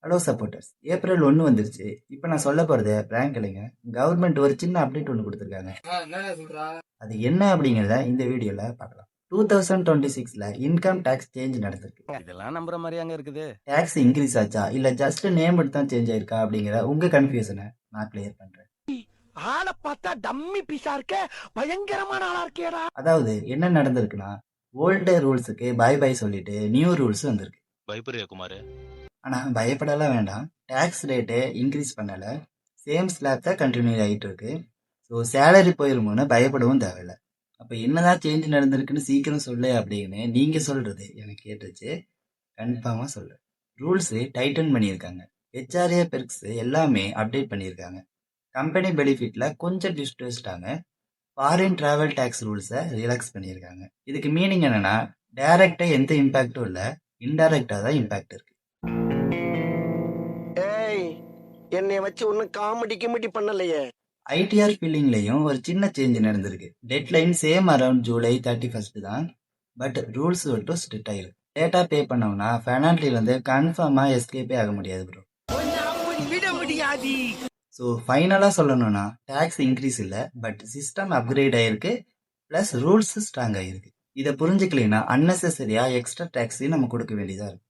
Hello supporters. April 1 வந்துருச்சு. இப்போ நான் சொல்ல போறது பிராங்க் இல்லைங்க. கவர்மெண்ட் ஒரு சின்ன அப்டேட் ஒன்று கொடுத்துருக்காங்க. அது என்ன அப்படிங்கிறத இந்த வீடியோல பார்க்கலாம். 2026ல இன்கம் டாக்ஸ் சேஞ்ச் நடந்திருக்கு. இதெல்லாம் நம்புற மாதிரியாங்க இருக்குது. டாக்ஸ் இன்க்ரீஸ் ஆச்சா இல்ல ஜஸ்ட் நேம் மட்டும் தான் சேஞ்ச் ஆயிருக்கா அப்படிங்கிற உங்க கன்ஃபியூஷனை நான் கிளியர் பண்றேன். ஆளை பார்த்தா டம்மி பீஸா இருக்க, பயங்கரமான ஆளா இருக்கேடா. அதாவது என்ன நடந்திருக்குன்னா, ஓல்டு ரூல்ஸுக்கு பை பை சொல்லிட்டு நியூ ரூல்ஸ் வந்திருக்கு. பயப்படுறியா குமார்? ஆனா பயப்படலாம் வேண்டாம். டாக்ஸ் ரேட்டு இன்க்ரீஸ் பண்ணல, சேம் ஸ்லாப் தான் கண்டினியூ ஆகிட்டு இருக்கு. ஸோ சேலரி போயிருமோன்னு பயப்படவும் தேவையில்ல. அப்போ என்னதான் சேஞ்ச் நடந்திருக்குன்னு சீக்கிரம் சொல்லு அப்படின்னு நீங்க சொல்றது எனக்கு கேட்டுச்சு. கன்ஃபார்மா சொல்றேன். ரூல்ஸ் டைட்டன் பண்ணியிருக்காங்க. ஹெச்ஆர்ஏ பெர்க்ஸ் எல்லாமே அப்டேட் பண்ணியிருக்காங்க. கம்பெனி பெனிஃபிட்ல கொஞ்சம் ட்விஸ்ட் வச்சுட்டாங்க. ஃபாரின் டிராவல் டாக்ஸ் ரூல்ஸை ரிலாக்ஸ் பண்ணியிருக்காங்க. இதுக்கு மீனிங் என்னன்னா, டைரக்டா எந்த இம்பாக்டும் இல்லை, இன்டைரக்டா தான் இம்பாக்ட் இருக்கு. ஏய், என்னைய வச்சு ஒன்னும் காமெடி கிமெடி பண்ணலையே. ஐடிஆர் ஃபில்லிங்லையும் ஒரு சின்ன சேஞ்ச் நடந்திருக்கு. டெட்லைன் சேம் அரௌண்ட் ஜூலை 31 தான். பட் ரூல்ஸ் மட்டும் ஸ்ட்ரிக்ட் ஆயிருக்கு. டேட்டா பே பண்ணோம்னா ஃபைனான்சியல் வந்து கன்ஃபார்மா எஸ்கேப்பே ஆக முடியாது ப்ரோ. விட முடியாது. ஸோ ஃபைனலாக சொல்லணும்னா டேக்ஸ் இன்க்ரீஸ் இல்லை, பட் சிஸ்டம் அப்கிரேட் ஆயிருக்கு. ப்ளஸ் ரூல்ஸ் ஸ்ட்ராங் ஆயிருக்கு. இதை புரிஞ்சுக்கலைன்னா அன்னெசரியா எக்ஸ்ட்ரா டேக்ஸையும் நம்ம கொடுக்க வேண்டியதாக இருக்கு.